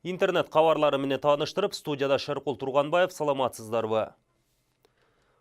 Интернет қаварлары менен таныштырып, студияда Шарқол Тұрғанбаев, саламатсыздарбы.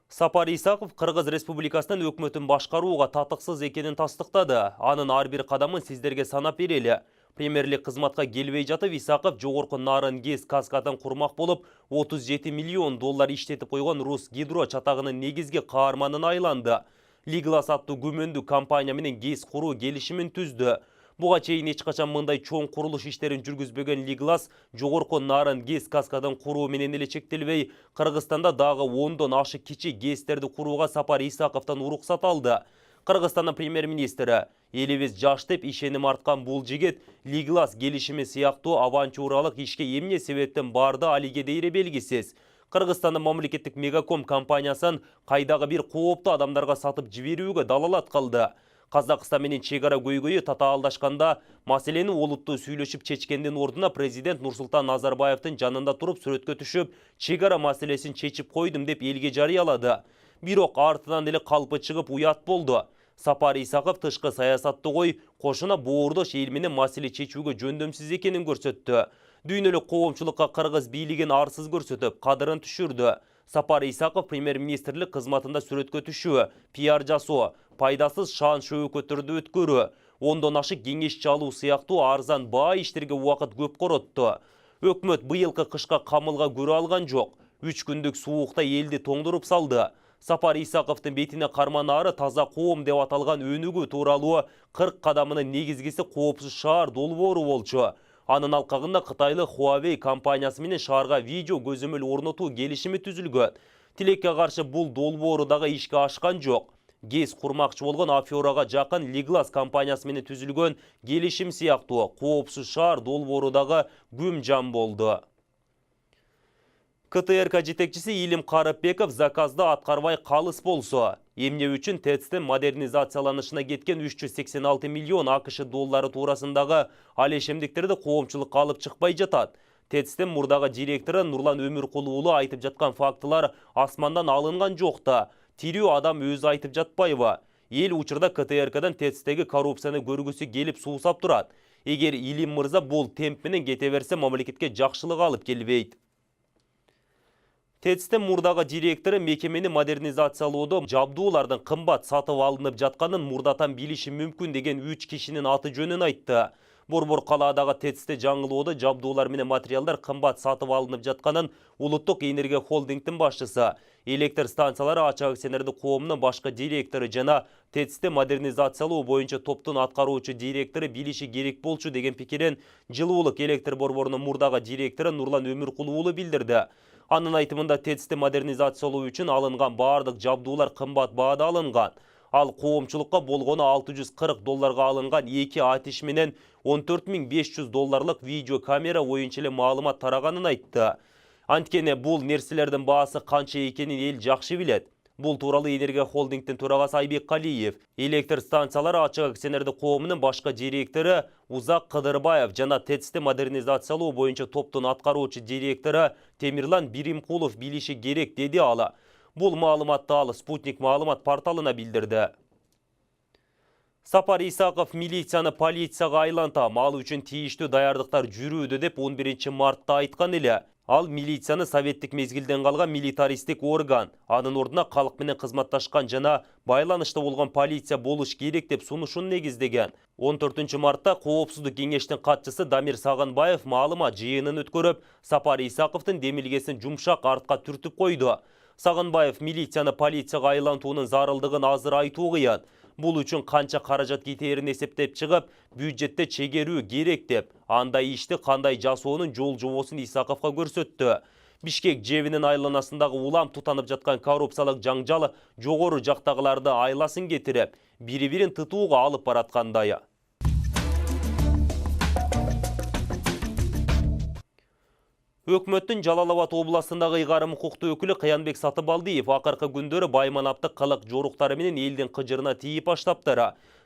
Сапар Исақов Қырғыз Республикасынан өкмөтүн башкарууга татыксыз экенин тастыктады. Анын ар бир кадамын сиздерге санап берели. Премьерлик кызматка келбей жатып, Исақов жогорку нарын ГЭС каскадын курмак болуп, 37 миллион доллар иштетип койгон Рус Гидро чатагынын негизги каарманына айланды. Лиглас аттуу күмөндүү компания менен ГЭС куруу келишимин түздү. Буга чейин эч качан мындай чоң курулуш иштерин жүргүзбөгөн Лиглас жогорку нарын ГЭС каскадын куруу менен эле чектелбей, Кыргызстанда дагы 10дон ашык кичи ГЭСтерди курууга Сапар Исаковдон уруксат алды. Кыргызстандын премьер-министри элибиз жаш деп ишеним арткан бул жигит Лиглас келишими сыяктуу авантюралык ишке эмне себептен барды алиге дейре белгисиз. Кыргызстандын мамлекеттик Мегаком компаниясын кайдагы бир кооптуу адамдарга сатып жиберүүгө далалат кылды. Казакстан менен чегара көйгөйү татаалдашканда маселени олуттуу сүйлөшүп чечкендин ордуна президент Нурсултан Назарбаевдин жанында туруп сүрөткө түшүп, чегара маселесин чечип койдум деп элге жарыялады. Бирок артынан эле калпы чыгып уят болду. Сапар Исаков тышкы саясатты кой, кошуна боордош эл менен маселе чечүүгө жөндөмсүз экенин көрсөттү. Дүйнөлүк коомчулукка кыргыз бийлигин арсыз көрсөтүп, кадырын түшүрдү. Сапар Исаков премьер-министрлик кызматында сүрөткө түшүү, пиар жасоо, пайдасыз шаан шөөгөттөрдү өткөрүү, 10дон ашык кеңешчи алуу сыяктуу арзан баа иштерге убакыт көп коротту. Өкмөт быйылкы кышка камылга көрө алган жок. 3 күндүк суукта элди тоңдуруп салды. Сапар Исаковдун бетине карманары таза коом деп аталган өнүгүү тууралуу 40 кадамынын негизгиси коопсуз шаар долбоору болчу. Анын алкагында Кытайлык Huawei компаниясы менен шаарга видео көзөмөл орнотуу келишими түзүлгөн. Тилекке каршы бул долбоору дагы ишке ашкан жок. ГЭС курмакчы болгон Аферага жакын Лиглас компаниясы менен түзүлгөн келишим сыяктуу коопсуз шаар долбоору дагы күм жан болду. КТРК жетекчиси Илим Карыпбеков заказды аткарбай калыс болсо, эмне үчүн ТЭЦтин модернизацияланышына кеткен 386 миллион АКШ доллары туурасындагы алешемдиктерди коомчулукка алып чыкпай жатат. ТЭЦтин мурдагы директору Нурлан Өмүркул уулу айтып жаткан фактылар асмандан алынган жок да. Тирүү адам өзү айтып жатпайбы? Эл учурда КТРКдан ТЭЦтеги коррупцияны көргүсү келип суусап турат. Эгер Илим мырза бул темп менен кете берсе, мамлекетке жакшылык алып келбейт. ТЭЦтин мурдагы директору мекемени модернизациялоодо жабдуулардын кымбат сатып алынып жатканын мурдатан билиши мүмкүн деген 3 кишинин аты жөнүн айтты. Борбор калаадагы ТЭЦте жаңылоодо жабдуулар менен материалдар кымбат сатып алынып жатканын Улуттук энергия холдингдин башчысы, электр станциялары ачык акционердик коомунун башкы директору жана ТЭЦти модернизациялоо боюнча топтун аткаруучу директору билиши керек болчу деген пикирин Жылуулук электр борборунун мурдагы директору Нурлан Өмүркул уулу билдирди. Анын айтымында ТЭЦти модернизациялоо үчүн алынган баардык жабдуулар кымбат баада алынган. Ал коомчулукка болгону 640 долларга алынган 2 атиш менен 14500 долларлык видео камера боюнча эле маалымат тараганын айтты. Анткени бул нерселердин баасы канча экенин эл жакшы билет. Бул тууралуу энергия холдингдин төрагасы Айбек Калиев, электр станциялары ачык акционердик коомунун башкы директору Узак Кыдырбаев жана ТЭЦти модернизациялоо боюнча топтун аткаруучу директору Темирлан Биримкулов билиши керек деди ал. Бул маалыматты ал Спутник маалымат порталына билдирди. Сапар Исаков милицияны полицияга айлантам, ал үчүн тийиштүү даярдыктар жүрүүдө деп 11 мартта айткан эле. Ал милицияны советтик мезгилден калган милитаристик орган, анын ордуна калк менен кызматташкан жана байланышта болгон полиция болуш керек деп сунушун негиздеген. 14 мартта Коопсуздук кеңештин катчысы Дамир Сагынбаев маалымат жыйынын өткөрүп, Сапар Исаковдун демилгесин жумшак артка түртүп койду. Сагынбаев милицияны полицияга айлантуунун зарылдыгын азыр айтуу кыйын. Бул үчүн канча каражат кетээрин эсептеп чыгып, бюджетте чегерүү керек деп, андай ишти кандай жасоонун жол жобосун Исаковго көрсөттү. Бишкек жебинин айланасындагы улам тутанып жаткан коррупциялык жаңжал жогору жактагыларды айласын кетирип, бири-бирин тытууга алып бараткандай. Өкмөттүн Жалал Абад областындагы ыйгарым укуктуу өкүлү Кыянбек Сатыбалдиев акыркы күндөрү байманапты кылык жоруктары менен элдин кыжырына тийип баштаптыр.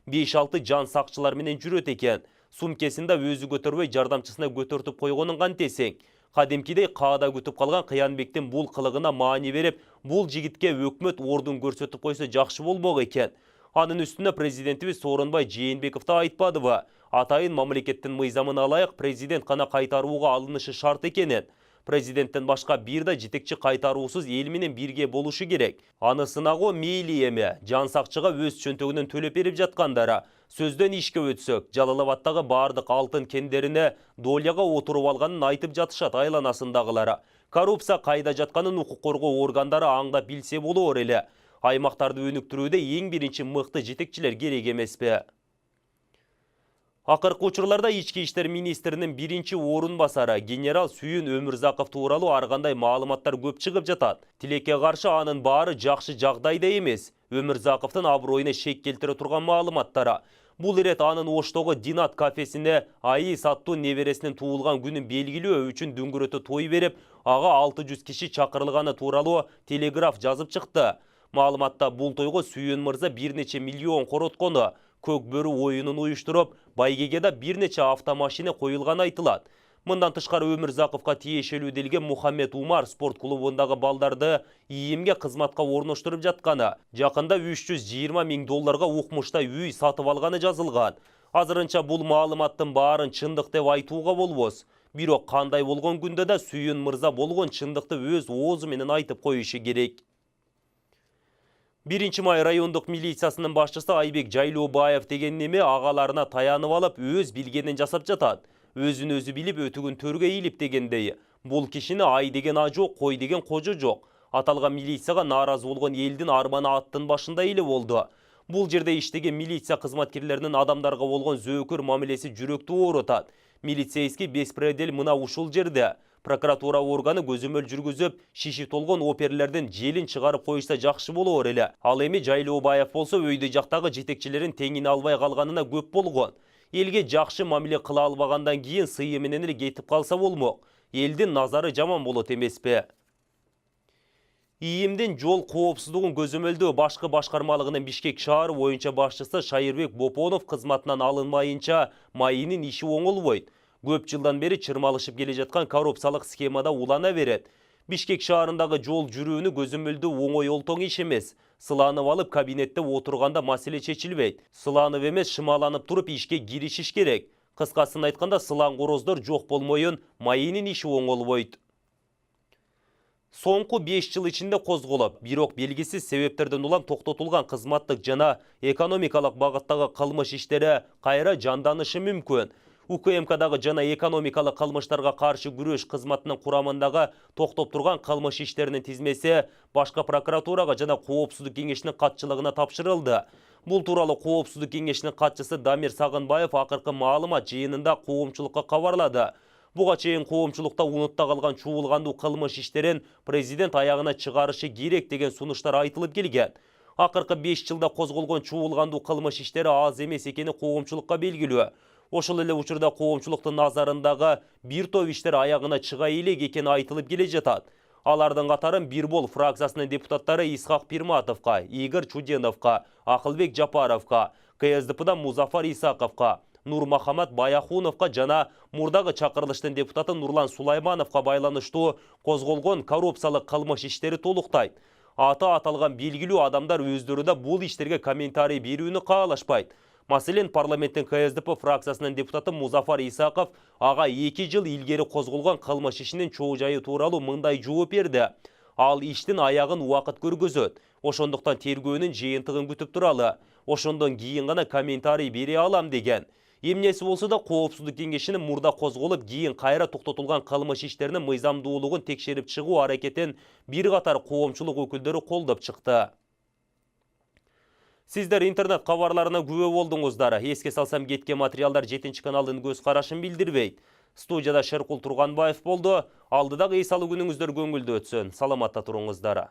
5-6 жан сакчылар менен жүрөт экен. Сумкесинде өзү көтөрбөй жардамчысына көтөртүп койгонун кантесең. Кадимкидей каада күтүп калган Кыянбектин бул кылыгына маани берип, бул жигитке өкмөт ордун көрсөтүп койсо жакшы болмок экен. Анын үстүнө президентибиз Сооронбай Жээнбеков да айтпадыбы. Атайын мамлекеттин мыйзамына ылайык президент гана кайтарууга алынышы шарт экенин. Президенттен башка бир да жетекчи кайтаруусуз эл менен бирге болушу керек. Аны сынагуу мейли эме, жан сакчыга өз чөнтөгүнөн төлөп берип жаткандары. Сөздөн ишке өтсөк, Жалал-Абадтагы бардык алтын кендерине долияга отуруп алганын айтып жатышат айланасындагылары. Коррупция кайда жатканын укук коргоо органдары аңдап билсе болор эле. Аймактарды өнүктүрүүдө эң биринчи мыкты жетекчилер керек эмеспи? Акыркы учурларда ички иштер министринин биринчи орун басары генерал Сүйүн Өмүрзаков тууралуу ар кандай маалыматтар көп чыгып жатат. Тилекке каршы анын баары жакшы жагдайда эмес. Өмүрзаковдун аброюна шек келтире турган маалыматтары. Бул ирет анын Оштогу Динат кафесине Аис аттуу небересинин туулган күнүн белгилөө үчүн дүңгүрөтө той берип, ага 600 киши чакырылганы тууралуу Телеграф жазып чыкты. Маалыматта бул тойго Сүйүн мырза бир нече миллион короткону, көк бөрү оюнун уюштуруп, байгеге бир нече автомашина коюлганы айтылат. Мындан тышкары Өмүрзаковго тиешелүү делген Мухаммед Умар спорт клубундагы балдарды ийимге кызматка орноштуруп жатканы, жакында 320 миң долларга укмушта үй сатып алганы жазылган. Азырынча бул маалыматтын баарын чындык деп айтууга болбос. Бирок кандай болгон күндө да Сүйүн мырза болгон чындыкты өз оозу менен айтып коюшу керек. 1 май райондук милициясынын башчысы Айбек Жайлообаев деген неме агаларына таянып алып, өз билгенин жасап жатат. Өзүн өзү билип, өтүгүн төргө ийилип дегендей. Бул кишини ай деген а жок, кой деген кожо жок. Аталган милицияга нааразы болгон элдин арманы аттын башында эле болду. Бул жерде иштеген милиция кызматкерлеринин адамдарга болгон зөөкөр мамилеси жүрөктү оорутат. Милицейский беспредел мына ушул жерде. Прокуратура органы көзөмөл жүргүзүп, шиши толгон оперлердин желин чыгарып коюшса жакшы болор эле. Ал эми Жайлообаев болсо өйдө жактагы жетекчилерин теңине албай калганына көп болгон. Элге жакшы мамиле кыла албагандан кийин сыйы менен эле кетип калса болмок. Элдин назары жаман болот эмеспи? ИИМдин жол коопсуздугун көзөмөлдөө башкы башкармалыгынын Бишкек шаары боюнча башчысы Шайырбек Бопонов кызматынан алынмайынча майынын иши оңолбойт. Көп жылдан бери чырмалышып келе жаткан коррупциялык схемада улана берет. Бишкек шаарындагы жол жүрүүнү көзөмөлдөө оңой олтоң иш эмес. Сыланып алып кабинетте отурганда маселе чечилбейт. Сыланып эмес, шымаланып туруп ишке киришиш керек. Кыскасын айтканда, сылан короздор жок болмоюн майынын иши оңолбойт. Соңку 5 жыл ичинде козголуп, бирок белгисиз себептерден улам токтотулган кызматтык жана экономикалык багыттагы кылмыш иштери кайра жанданышы мүмкүн. УКМКдагы жана экономикалык кылмыштарга каршы күрөш кызматынын курамындагы токтоп турган кылмыш иштеринин тизмеси башкы прокуратурага жана коопсуздук кеңешинин катчылыгына тапшырылды. Бул тууралуу коопсуздук кеңешинин катчысы Дамир Сагынбаев акыркы маалымат жыйынында коомчулукка кабарлады. Буга чейин коомчулукта унутта калган чуулгандуу кылмыш иштерин президент аягына чыгарышы керек деген сунуштар айтылып келген. Акыркы 5 жылда козголгон чуулгандуу кылмыш иштери аз эмес экени коомчулукка белгилүү. Ошол эле учурда коомчулуктун назарындагы бир топ иштер аягына чыга элек экени айтылып келе жатат. Алардын катарын Бирбол фракциясынын депутаттары Исхак Пирматовго, Игорь Чуденовго, Акылбек Жапаровго, КСДПдан Музафар Исаковго, Нурмахамат Баяхуновго жана мурдагы чакырылыштын депутаты Нурлан Сулаймановго байланыштуу козголгон коррупциялык кылмыш иштери толуктайт. Аты аталган белгилүү адамдар өздөрү да бул иштерге комментарий берүүнү каалашпайт. Маселен, парламенттин КСДП фракциясынын депутаты Музафар Исаков ага 2 жыл илгери козголгон кылмыш ишинин чоо жайы тууралуу мындай жооп берди. Ал иштин аягын убакыт көргөзөт. Ошондуктан тергөөнүн жыйынтыгын күтүп туралы. Ошондон кийин гана комментарий бере алам деген. Эмнеси болсо да коопсуздук кеңешинин мурда козголуп, кийин кайра токтотулган кылмыш иштеринин мыйзамдуулугун текшерип чыгуу аракетин бир катар коомчулук өкүлдөрү колдоп чыкты. Сиздер интернет кабарларына күбө болдуңуздар. Эске салсам, кеткен материалдар 7 каналдын көз карашын билдирбейт. Студияда Шеркул Турганбаев болду. Алдыдагы эс алуу күнүңүздөр көңүлдүү өтсүн. Саламатта туруңуздар.